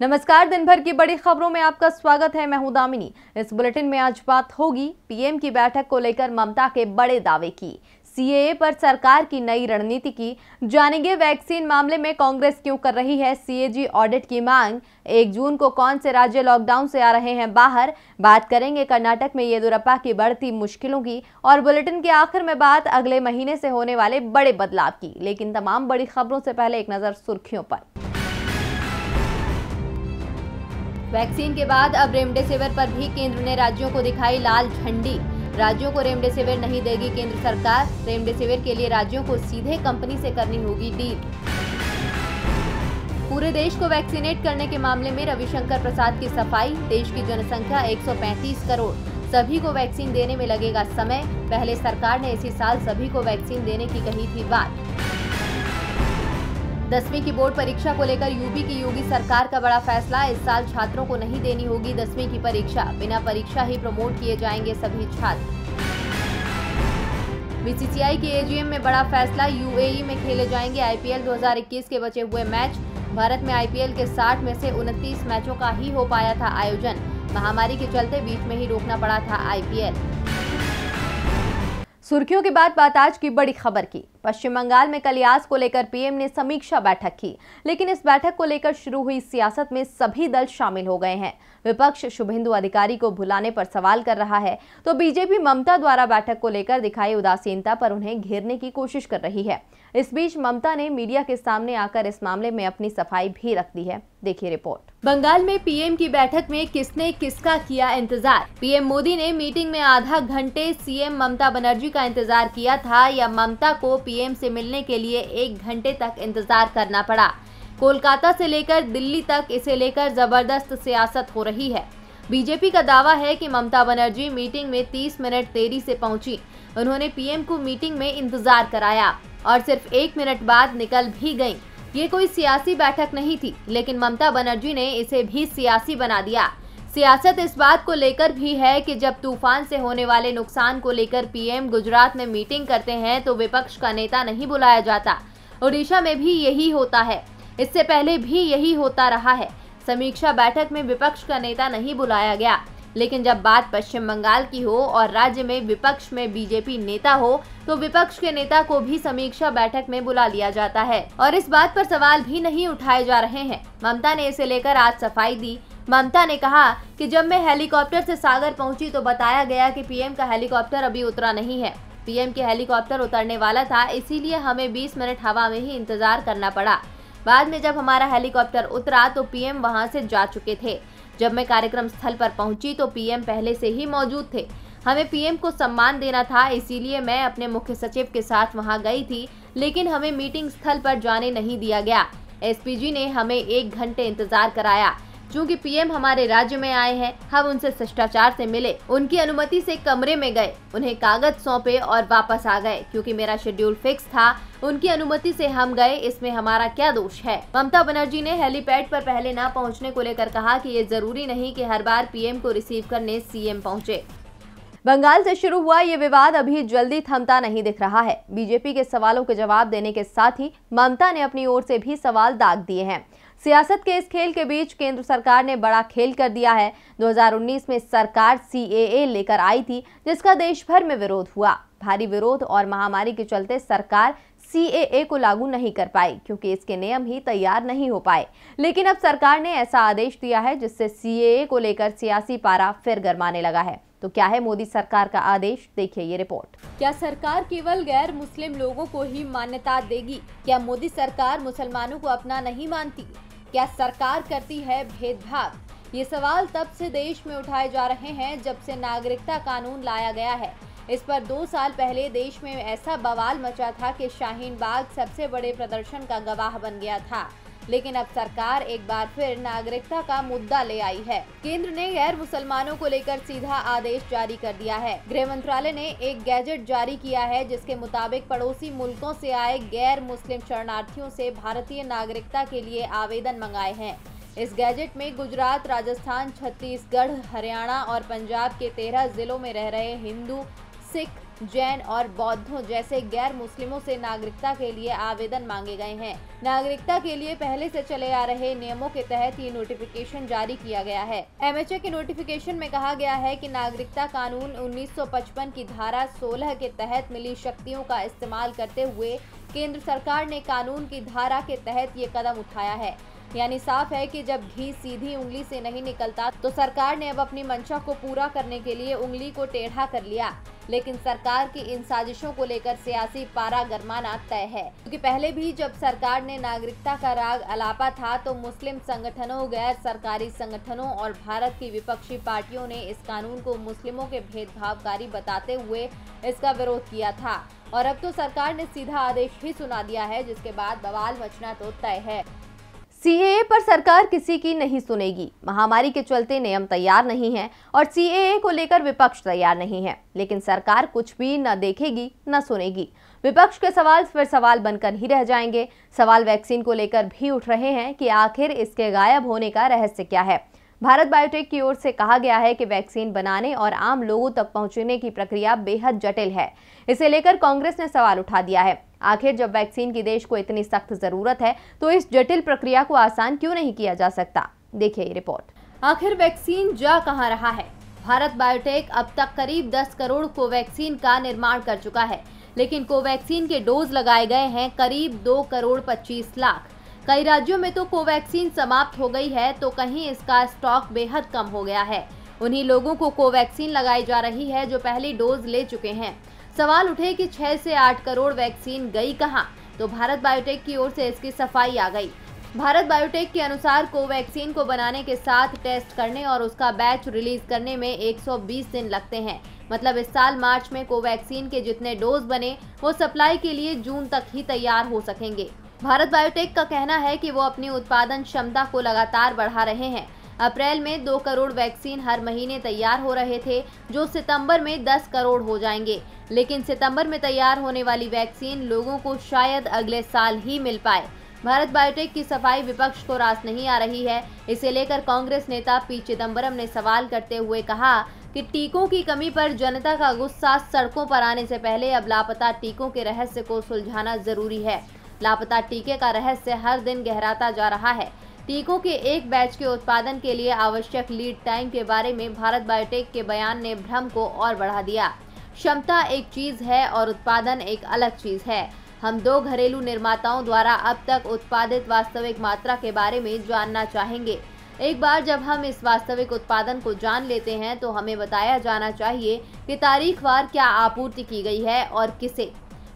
नमस्कार, दिन भर की बड़ी खबरों में आपका स्वागत है। मैं हूं दामिनी। इस बुलेटिन में आज बात होगी पीएम की बैठक को लेकर ममता के बड़े दावे की, सीएए पर सरकार की नई रणनीति की, जानेंगे वैक्सीन मामले में कांग्रेस क्यों कर रही है सीएजी ऑडिट की मांग, 1 जून को कौन से राज्य लॉकडाउन से आ रहे हैं बाहर, बात करेंगे कर्नाटक में येदियुरप्पा की बढ़ती मुश्किलों की और बुलेटिन के आखिर में बात अगले महीने से होने वाले बड़े बदलाव की। लेकिन तमाम बड़ी खबरों से पहले एक नजर सुर्खियों पर। वैक्सीन के बाद अब रेमडेसिविर पर भी केंद्र ने राज्यों को दिखाई लाल झंडी। राज्यों को रेमडेसिविर नहीं देगी केंद्र सरकार। रेमडेसिविर के लिए राज्यों को सीधे कंपनी से करनी होगी डील। पूरे देश को वैक्सीनेट करने के मामले में रविशंकर प्रसाद की सफाई। देश की जनसंख्या 135 करोड़, सभी को वैक्सीन देने में लगेगा समय। पहले सरकार ने इसी साल सभी को वैक्सीन देने की कही थी बात। 10वीं की बोर्ड परीक्षा को लेकर यूपी की योगी सरकार का बड़ा फैसला। इस साल छात्रों को नहीं देनी होगी 10वीं की परीक्षा, बिना परीक्षा ही प्रमोट किए जाएंगे सभी छात्र। बीसीसीआई के एजीएम में बड़ा फैसला, यूएई में खेले जाएंगे आईपीएल 2021 के बचे हुए मैच। भारत में आईपीएल के 60 में से 29 मैचों का ही हो पाया था आयोजन। महामारी के चलते बीच में ही रोकना पड़ा था आईपीएल। सुर्खियों के बाद बात आज की बड़ी खबर की। पश्चिम बंगाल में कल इलियास को लेकर पीएम ने समीक्षा बैठक की, लेकिन इस बैठक को लेकर शुरू हुई सियासत में सभी दल शामिल हो गए हैं। विपक्ष शुभेंदु अधिकारी को भुलाने पर सवाल कर रहा है, तो बीजेपी ममता द्वारा बैठक को लेकर दिखाई उदासीनता पर उन्हें घेरने की कोशिश कर रही है। इस बीच ममता ने मीडिया के सामने आकर इस मामले में अपनी सफाई भी रख दी है। देखिए रिपोर्ट। बंगाल में पीएम की बैठक में किसने किसका किया इंतजार? पीएम मोदी ने मीटिंग में आधा घंटे सीएम ममता बनर्जी का इंतजार किया था, या ममता को पीएम से मिलने के लिए 1 घंटे तक इंतजार करना पड़ा? कोलकाता से लेकर दिल्ली तक इसे लेकर जबरदस्त सियासत हो रही है। बीजेपी का दावा है कि ममता बनर्जी मीटिंग में 30 मिनट देरी से पहुंची। उन्होंने पीएम को मीटिंग में इंतजार कराया और सिर्फ 1 मिनट बाद निकल भी गईं। ये कोई सियासी बैठक नहीं थी, लेकिन ममता बनर्जी ने इसे भी सियासी बना दिया। सियासत इस बात को लेकर भी है कि जब तूफान से होने वाले नुकसान को लेकर पीएम गुजरात में मीटिंग करते हैं तो विपक्ष का नेता नहीं बुलाया जाता। ओडिशा में भी यही होता है, इससे पहले भी यही होता रहा है। समीक्षा बैठक में विपक्ष का नेता नहीं बुलाया गया, लेकिन जब बात पश्चिम बंगाल की हो और राज्य में विपक्ष में बीजेपी नेता हो तो विपक्ष के नेता को भी समीक्षा बैठक में बुला लिया जाता है और इस बात पर सवाल भी नहीं उठाए जा रहे हैं। ममता ने इसे लेकर आज सफाई दी। ममता ने कहा कि जब मैं हेलीकॉप्टर से सागर पहुंची तो बताया गया कि पीएम का हेलीकॉप्टर अभी उतरा नहीं है। पीएम के हेलीकॉप्टर उतरने वाला था, इसीलिए हमें 20 मिनट हवा में ही इंतजार करना पड़ा। बाद में जब हमारा हेलीकॉप्टर उतरा तो पीएम वहां से जा चुके थे। जब मैं कार्यक्रम स्थल पर पहुंची तो पीएम पहले से ही मौजूद थे। हमें पीएम को सम्मान देना था, इसीलिए मैं अपने मुख्य सचिव के साथ वहां गई थी, लेकिन हमें मीटिंग स्थल पर जाने नहीं दिया गया। एसपीजी ने हमें 1 घंटे इंतजार कराया। चूंकि पीएम हमारे राज्य में आए हैं, हम उनसे शिष्टाचार से मिले, उनकी अनुमति से कमरे में गए, उन्हें कागज सौंपे और वापस आ गए। क्योंकि मेरा शेड्यूल फिक्स था, उनकी अनुमति से हम गए, इसमें हमारा क्या दोष है? ममता बनर्जी ने हेलीपैड पर पहले न पहुंचने को लेकर कहा कि ये जरूरी नहीं कि हर बार पीएम को रिसीव करने सीएम पहुंचे। बंगाल से शुरू हुआ ये विवाद अभी जल्दी थमता नहीं दिख रहा है। बीजेपी के सवालों के जवाब देने के साथ ही ममता ने अपनी ओर से भी सवाल दाग दिए हैं। सियासत के इस खेल के बीच केंद्र सरकार ने बड़ा खेल कर दिया है। 2019 में सरकार सीएए लेकर आई थी, जिसका देश भर में विरोध हुआ। भारी विरोध और महामारी के चलते सरकार सीएए को लागू नहीं कर पाई, क्योंकि इसके नियम ही तैयार नहीं हो पाए। लेकिन अब सरकार ने ऐसा आदेश दिया है जिससे सीएए को लेकर सियासी पारा फिर गरमाने लगा है। तो क्या है मोदी सरकार का आदेश? देखिए ये रिपोर्ट। क्या सरकार केवल गैर मुस्लिम लोगों को ही मान्यता देगी? क्या मोदी सरकार मुसलमानों को अपना नहीं मानती? क्या सरकार करती है भेदभाव? ये सवाल तब से देश में उठाए जा रहे हैं जब से नागरिकता कानून लाया गया है। इस पर 2 साल पहले देश में ऐसा बवाल मचा था कि शाहीन बाग सबसे बड़े प्रदर्शन का गवाह बन गया था। लेकिन अब सरकार एक बार फिर नागरिकता का मुद्दा ले आई है। केंद्र ने गैर मुसलमानों को लेकर सीधा आदेश जारी कर दिया है। गृह मंत्रालय ने एक गैजेट जारी किया है, जिसके मुताबिक पड़ोसी मुल्कों से आए गैर मुस्लिम शरणार्थियों से भारतीय नागरिकता के लिए आवेदन मंगाए हैं। इस गैजेट में गुजरात, राजस्थान, छत्तीसगढ़, हरियाणा और पंजाब के 13 जिलों में रह रहे हिंदू, सिख, जैन और बौद्धों जैसे गैर मुस्लिमों से नागरिकता के लिए आवेदन मांगे गए हैं। नागरिकता के लिए पहले से चले आ रहे नियमों के तहत ये नोटिफिकेशन जारी किया गया है। एमएचए के नोटिफिकेशन में कहा गया है कि नागरिकता कानून 1955 की धारा 16 के तहत मिली शक्तियों का इस्तेमाल करते हुए केंद्र सरकार ने कानून की धारा के तहत ये कदम उठाया है। यानी साफ है कि जब घी सीधी उंगली से नहीं निकलता तो सरकार ने अब अपनी मंशा को पूरा करने के लिए उंगली को टेढ़ा कर लिया। लेकिन सरकार की इन साजिशों को लेकर सियासी पारा गरमाना तय है, क्योंकि पहले भी जब सरकार ने नागरिकता का राग अलापा था तो मुस्लिम संगठनों, गैर सरकारी संगठनों और भारत की विपक्षी पार्टियों ने इस कानून को मुस्लिमों के भेदभावकारी बताते हुए इसका विरोध किया था। और अब तो सरकार ने सीधा आदेश ही सुना दिया है, जिसके बाद बवाल मचना तो तय है। सीएए पर सरकार किसी की नहीं सुनेगी। महामारी के चलते नियम तैयार नहीं है और सीएए को लेकर विपक्ष तैयार नहीं है, लेकिन सरकार कुछ भी न देखेगी न सुनेगी। विपक्ष के सवाल फिर सवाल बनकर ही रह जाएंगे। सवाल वैक्सीन को लेकर भी उठ रहे हैं कि आखिर इसके गायब होने का रहस्य क्या है। भारत बायोटेक की ओर से कहा गया है कि वैक्सीन बनाने और आम लोगों तक पहुंचने की प्रक्रिया बेहद जटिल है। इसे लेकर कांग्रेस ने सवाल उठा दिया है। आखिर जब वैक्सीन की देश को इतनी सख्त जरूरत है तो इस जटिल प्रक्रिया को आसान क्यों नहीं किया जा सकता? देखिए ये रिपोर्ट। आखिर वैक्सीन जा कहां रहा है? भारत बायोटेक अब तक करीब 10 करोड़ कोवैक्सीन का निर्माण कर चुका है, लेकिन कोवैक्सीन के डोज लगाए गए हैं करीब 2 करोड़ 25 लाख। कई राज्यों में तो कोवैक्सीन समाप्त हो गई है तो कहीं इसका स्टॉक बेहद कम हो गया है। उन्हीं लोगों को कोवैक्सीन लगाई जा रही है जो पहली डोज ले चुके हैं। सवाल उठे कि 6 से 8 करोड़ वैक्सीन गई कहां? तो भारत बायोटेक की ओर से इसकी सफाई आ गई। भारत बायोटेक के अनुसार कोवैक्सीन को बनाने के साथ टेस्ट करने और उसका बैच रिलीज करने में 120 दिन लगते हैं। मतलब इस साल मार्च में कोवैक्सीन के जितने डोज बने वो सप्लाई के लिए जून तक ही तैयार हो सकेंगे। भारत बायोटेक का कहना है कि वो अपनी उत्पादन क्षमता को लगातार बढ़ा रहे हैं। अप्रैल में 2 करोड़ वैक्सीन हर महीने तैयार हो रहे थे, जो सितंबर में 10 करोड़ हो जाएंगे। लेकिन सितंबर में तैयार होने वाली वैक्सीन लोगों को शायद अगले साल ही मिल पाए। भारत बायोटेक की सफाई विपक्ष को रास नहीं आ रही है। इसे लेकर कांग्रेस नेता पी चिदंबरम ने सवाल करते हुए कहा कि टीकों की कमी पर जनता का गुस्सा सड़कों पर आने से पहले अब लापता टीकों के रहस्य को सुलझाना जरूरी है। लापता टीके का रहस्य हर दिन गहराता जा रहा है। टीकों के एक बैच के उत्पादन के लिए आवश्यक लीड टाइम के बारे में भारत बायोटेक के बयान ने भ्रम को और बढ़ा दिया। क्षमता एक चीज है और उत्पादन एक अलग चीज है। हम 2 घरेलू निर्माताओं द्वारा अब तक उत्पादित वास्तविक मात्रा के बारे में जानना चाहेंगे। एक बार जब हम इस वास्तविक उत्पादन को जान लेते हैं तो हमें बताया जाना चाहिए कि तारीखवार क्या आपूर्ति की गई है और किसे।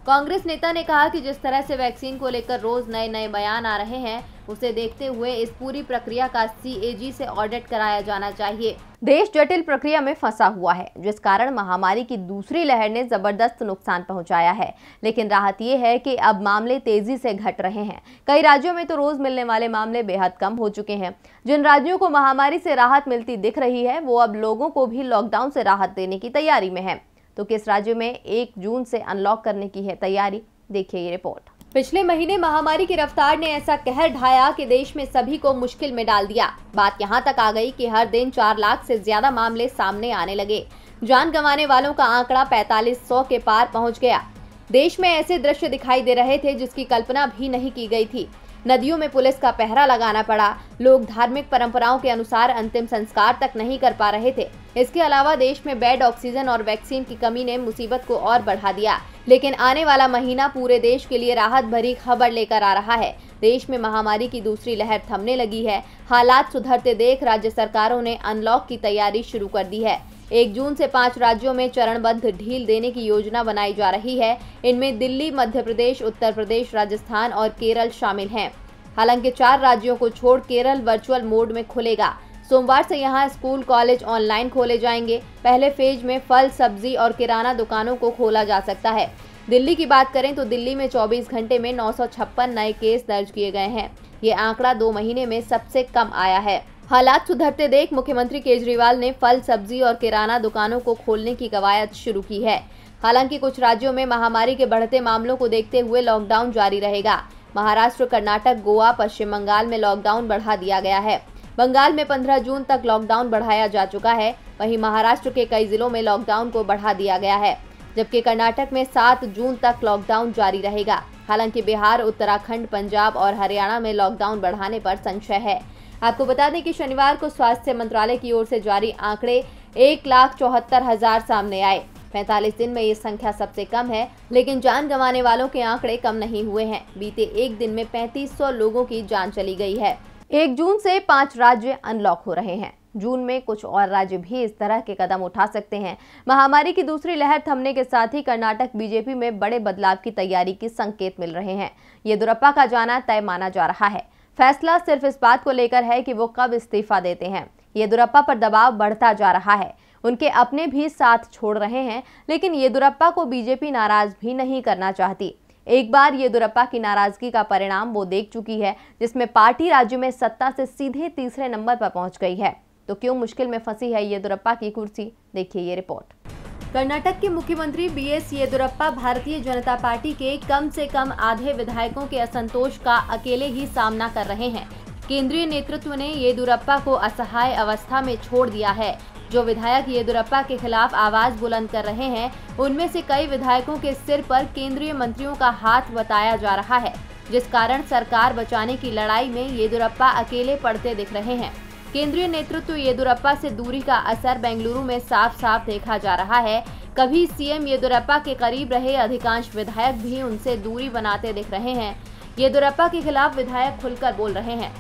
कांग्रेस नेता ने कहा कि जिस तरह से वैक्सीन को लेकर रोज नए नए बयान आ रहे हैं, उसे देखते हुए इस पूरी प्रक्रिया का सीएजी से ऑडिट कराया जाना चाहिए। देश जटिल प्रक्रिया में फंसा हुआ है, जिस कारण महामारी की दूसरी लहर ने जबरदस्त नुकसान पहुंचाया है। लेकिन राहत ये है कि अब मामले तेजी से घट रहे हैं। कई राज्यों में तो रोज मिलने वाले मामले बेहद कम हो चुके हैं। जिन राज्यों को महामारी से राहत मिलती दिख रही है, वो अब लोगों को भी लॉकडाउन से राहत देने की तैयारी में है। तो किस राज्य में 1 जून से अनलॉक करने की है तैयारी? देखिए ये रिपोर्ट। पिछले महीने महामारी की रफ्तार ने ऐसा कहर ढाया कि देश में सभी को मुश्किल में डाल दिया। बात यहाँ तक आ गई कि हर दिन 4 लाख से ज्यादा मामले सामने आने लगे। जान गंवाने वालों का आंकड़ा 4500 के पार पहुंच गया। देश में ऐसे दृश्य दिखाई दे रहे थे जिसकी कल्पना भी नहीं की गई थी। नदियों में पुलिस का पहरा लगाना पड़ा। लोग धार्मिक परंपराओं के अनुसार अंतिम संस्कार तक नहीं कर पा रहे थे। इसके अलावा देश में बेड, ऑक्सीजन और वैक्सीन की कमी ने मुसीबत को और बढ़ा दिया। लेकिन आने वाला महीना पूरे देश के लिए राहत भरी खबर लेकर आ रहा है। देश में महामारी की दूसरी लहर थमने लगी है। हालात सुधरते देख राज्य सरकारों ने अनलॉक की तैयारी शुरू कर दी है। 1 जून से 5 राज्यों में चरणबद्ध ढील देने की योजना बनाई जा रही है। इनमें दिल्ली, मध्य प्रदेश, उत्तर प्रदेश, राजस्थान और केरल शामिल हैं। हालांकि 4 राज्यों को छोड़ केरल वर्चुअल मोड में खुलेगा। सोमवार से यहां स्कूल, कॉलेज ऑनलाइन खोले जाएंगे। पहले फेज में फल, सब्जी और किराना दुकानों को खोला जा सकता है। दिल्ली की बात करें तो दिल्ली में 24 घंटे में 956 नए केस दर्ज किए गए हैं। ये आंकड़ा 2 महीने में सबसे कम आया है। हालात सुधरते देख मुख्यमंत्री केजरीवाल ने फल, सब्जी और किराना दुकानों को खोलने की कवायद शुरू की है। हालांकि कुछ राज्यों में महामारी के बढ़ते मामलों को देखते हुए लॉकडाउन जारी रहेगा। महाराष्ट्र, कर्नाटक, गोवा, पश्चिम बंगाल में लॉकडाउन बढ़ा दिया गया है। बंगाल में 15 जून तक लॉकडाउन बढ़ाया जा चुका है। वहीं महाराष्ट्र के कई जिलों में लॉकडाउन को बढ़ा दिया गया है। जबकि कर्नाटक में 7 जून तक लॉकडाउन जारी रहेगा। हालांकि बिहार, उत्तराखंड, पंजाब और हरियाणा में लॉकडाउन बढ़ाने पर संशय है। आपको बता दें कि शनिवार को स्वास्थ्य मंत्रालय की ओर से जारी आंकड़े 1,74,000 सामने आए। 45 दिन में ये संख्या सबसे कम है, लेकिन जान गंवाने वालों के आंकड़े कम नहीं हुए हैं। बीते एक दिन में 3500 लोगों की जान चली गई है। 1 जून से 5 राज्य अनलॉक हो रहे हैं। जून में कुछ और राज्य भी इस तरह के कदम उठा सकते हैं। महामारी की दूसरी लहर थमने के साथ ही कर्नाटक बीजेपी में बड़े बदलाव की तैयारी के संकेत मिल रहे हैं। येदियुरप्पा का जाना तय माना जा रहा है। फैसला सिर्फ इस बात को लेकर है कि वो कब इस्तीफा देते हैं। येदियुरप्पा पर दबाव बढ़ता जा रहा है। उनके अपने भी साथ छोड़ रहे हैं, लेकिन येदियुरप्पा को बीजेपी नाराज भी नहीं करना चाहती। एक बार येदियुरप्पा की नाराजगी का परिणाम वो देख चुकी है, जिसमें पार्टी राज्य में सत्ता से सीधे तीसरे नंबर पर पहुंच गई है। तो क्यों मुश्किल में फंसी है येदियुरप्पा की कुर्सी, देखिए ये रिपोर्ट। कर्नाटक के मुख्यमंत्री बीएस येदियुरप्पा भारतीय जनता पार्टी के कम से कम आधे विधायकों के असंतोष का अकेले ही सामना कर रहे हैं। केंद्रीय नेतृत्व ने येदियुरप्पा को असहाय अवस्था में छोड़ दिया है। जो विधायक येदियुरप्पा के खिलाफ आवाज बुलंद कर रहे हैं, उनमें से कई विधायकों के सिर पर केंद्रीय मंत्रियों का हाथ बताया जा रहा है, जिस कारण सरकार बचाने की लड़ाई में येदियुरप्पा अकेले पड़ते दिख रहे हैं। केंद्रीय नेतृत्व येदियुरप्पा से दूरी का असर बेंगलुरु में साफ साफ देखा जा रहा है। कभी सीएम येदियुरप्पा के करीब रहे अधिकांश विधायक भी उनसे दूरी बनाते दिख रहे हैं। येदियुरप्पा के खिलाफ विधायक खुलकर बोल रहे हैं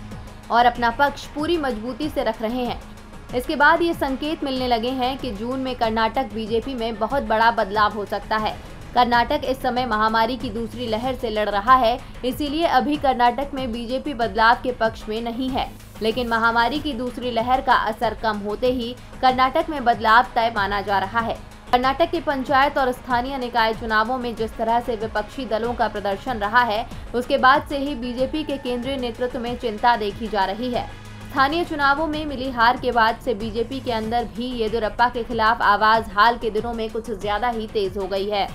और अपना पक्ष पूरी मजबूती से रख रहे हैं। इसके बाद ये संकेत मिलने लगे हैं कि जून में कर्नाटक बीजेपी में बहुत बड़ा बदलाव हो सकता है। कर्नाटक इस समय महामारी की दूसरी लहर से लड़ रहा है, इसीलिए अभी कर्नाटक में बीजेपी बदलाव के पक्ष में नहीं है। लेकिन महामारी की दूसरी लहर का असर कम होते ही कर्नाटक में बदलाव तय माना जा रहा है। कर्नाटक के पंचायत और स्थानीय निकाय चुनावों में जिस तरह से विपक्षी दलों का प्रदर्शन रहा है, उसके बाद से ही बीजेपी के केंद्रीय नेतृत्व में चिंता देखी जा रही है। स्थानीय चुनावों में मिली हार के बाद से बीजेपी के अंदर भी येदियुरप्पा के खिलाफ आवाज हाल के दिनों में कुछ ज्यादा ही तेज हो गई है।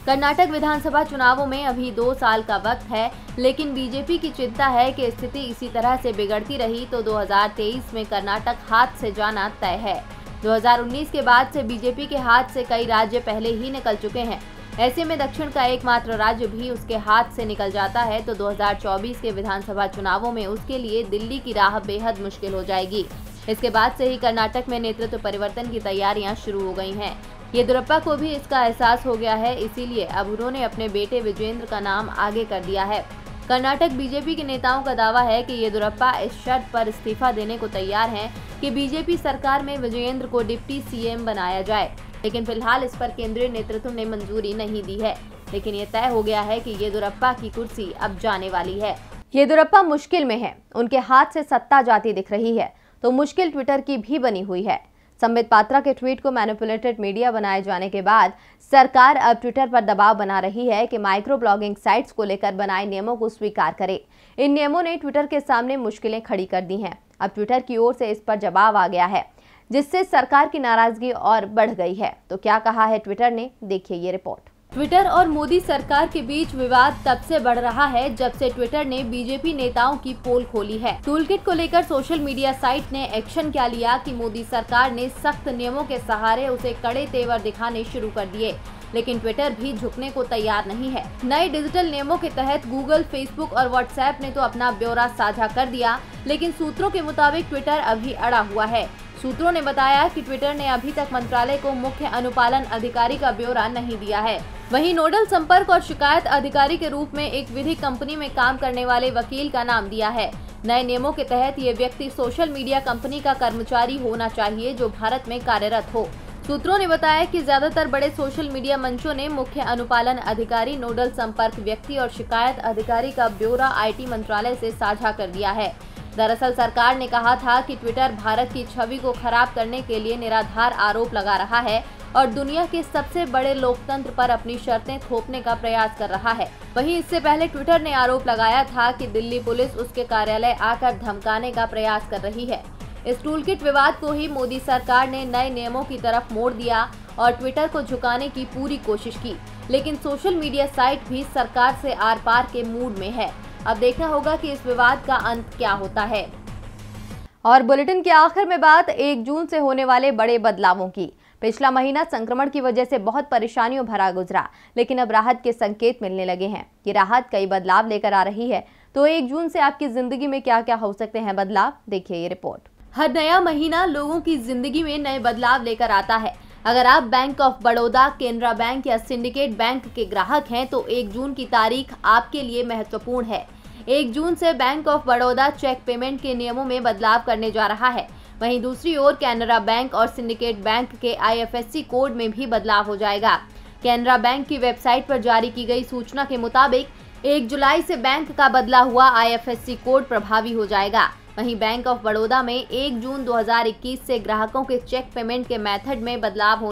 कर्नाटक विधानसभा चुनावों में अभी 2 साल का वक्त है, लेकिन बीजेपी की चिंता है कि स्थिति इसी तरह से बिगड़ती रही तो 2023 में कर्नाटक हाथ से जाना तय है। 2019 के बाद से बीजेपी के हाथ से कई राज्य पहले ही निकल चुके हैं। ऐसे में दक्षिण का एकमात्र राज्य भी उसके हाथ से निकल जाता है तो 2024 के विधानसभा चुनावों में उसके लिए दिल्ली की राह बेहद मुश्किल हो जाएगी। इसके बाद से ही कर्नाटक में नेतृत्व परिवर्तन की तैयारियां शुरू हो गई हैं। येदियुरप्पा को भी इसका एहसास हो गया है, इसीलिए अब उन्होंने अपने बेटे विजेंद्र का नाम आगे कर दिया है। कर्नाटक बीजेपी के नेताओं का दावा है कि येदियुरप्पा इस शर्त पर इस्तीफा देने को तैयार हैं कि बीजेपी सरकार में विजेंद्र को डिप्टी सीएम बनाया जाए, लेकिन फिलहाल इस पर केंद्रीय नेतृत्व ने मंजूरी नहीं दी है। लेकिन ये तय हो गया है कि येदियुरप्पा की कुर्सी अब जाने वाली है। येदियुरप्पा मुश्किल में है, उनके हाथ से सत्ता जाती दिख रही है, तो मुश्किल ट्विटर की भी बनी हुई है। संबित पात्रा के ट्वीट को मैनिपुलेटेड मीडिया बनाए जाने के बाद सरकार अब ट्विटर पर दबाव बना रही है कि माइक्रो ब्लॉगिंग साइट्स को लेकर बनाए नियमों को स्वीकार करे। इन नियमों ने ट्विटर के सामने मुश्किलें खड़ी कर दी हैं। अब ट्विटर की ओर से इस पर जवाब आ गया है, जिससे सरकार की नाराजगी और बढ़ गई है। तो क्या कहा है ट्विटर ने, देखिए ये रिपोर्ट। ट्विटर और मोदी सरकार के बीच विवाद तब से बढ़ रहा है जब से ट्विटर ने बीजेपी नेताओं की पोल खोली है। टूलकिट को लेकर सोशल मीडिया साइट ने एक्शन क्या लिया कि मोदी सरकार ने सख्त नियमों के सहारे उसे कड़े तेवर दिखाने शुरू कर दिए, लेकिन ट्विटर भी झुकने को तैयार नहीं है। नए डिजिटल नियमों के तहत गूगल, फेसबुक और व्हाट्सएप ने तो अपना ब्यौरा साझा कर दिया, लेकिन सूत्रों के मुताबिक ट्विटर अभी अड़ा हुआ है। सूत्रों ने बताया कि ट्विटर ने अभी तक मंत्रालय को मुख्य अनुपालन अधिकारी का ब्यौरा नहीं दिया है। वहीं नोडल संपर्क और शिकायत अधिकारी के रूप में एक विधिक कंपनी में काम करने वाले वकील का नाम दिया है। नए नियमों के तहत ये व्यक्ति सोशल मीडिया कंपनी का कर्मचारी होना चाहिए जो भारत में कार्यरत हो। सूत्रों ने बताया कि ज्यादातर बड़े सोशल मीडिया मंचों ने मुख्य अनुपालन अधिकारी, नोडल संपर्क व्यक्ति और शिकायत अधिकारी का ब्यौरा आईटी मंत्रालय से साझा कर दिया है। दरअसल सरकार ने कहा था कि ट्विटर भारत की छवि को खराब करने के लिए निराधार आरोप लगा रहा है और दुनिया के सबसे बड़े लोकतंत्र पर अपनी शर्तें थोपने का प्रयास कर रहा है। वहीं इससे पहले ट्विटर ने आरोप लगाया था कि दिल्ली पुलिस उसके कार्यालय आकर धमकाने का प्रयास कर रही है। इस टूलकिट विवाद को ही मोदी सरकार ने नए नियमों की तरफ मोड़ दिया और ट्विटर को झुकाने की पूरी कोशिश की, लेकिन सोशल मीडिया साइट भी सरकार से आर पार के मूड में है। अब देखना होगा कि इस विवाद का अंत क्या होता है। और बुलेटिन के आखिर में बात 1 जून से होने वाले बड़े बदलावों की। पिछला महीना संक्रमण की वजह से बहुत परेशानियों भरा गुजरा, लेकिन अब राहत के संकेत मिलने लगे हैं। ये राहत कई बदलाव लेकर आ रही है। तो 1 जून से आपकी जिंदगी में क्या क्या हो सकते हैं बदलाव, देखिए ये रिपोर्ट। हर नया महीना लोगों की जिंदगी में नए बदलाव लेकर आता है। अगर आप bank of Baroda, Canara bank या सिंडिकेट बैंक के ग्राहक हैं तो 1 जून की तारीख आपके लिए महत्वपूर्ण है। 1 जून से bank of Baroda cheque payment के नियमों में बदलाव करने जा रहा है। वहीं दूसरी ओर कैनरा बैंक और सिंडिकेट बैंक के IFSC कोड में भी बदलाव हो जाएगा। कैनरा बैंक की वेबसाइट पर जारी की गई सूचना के मुताबिक 1 जुलाई से बैंक का बदला हुआ IFSC कोड प्रभावी हो जाएगा। वहीं बैंक ऑफ बड़ौदा में 1 जून 2021 से ग्राहकों के चेक पेमेंट के मेथड में बदलाव होने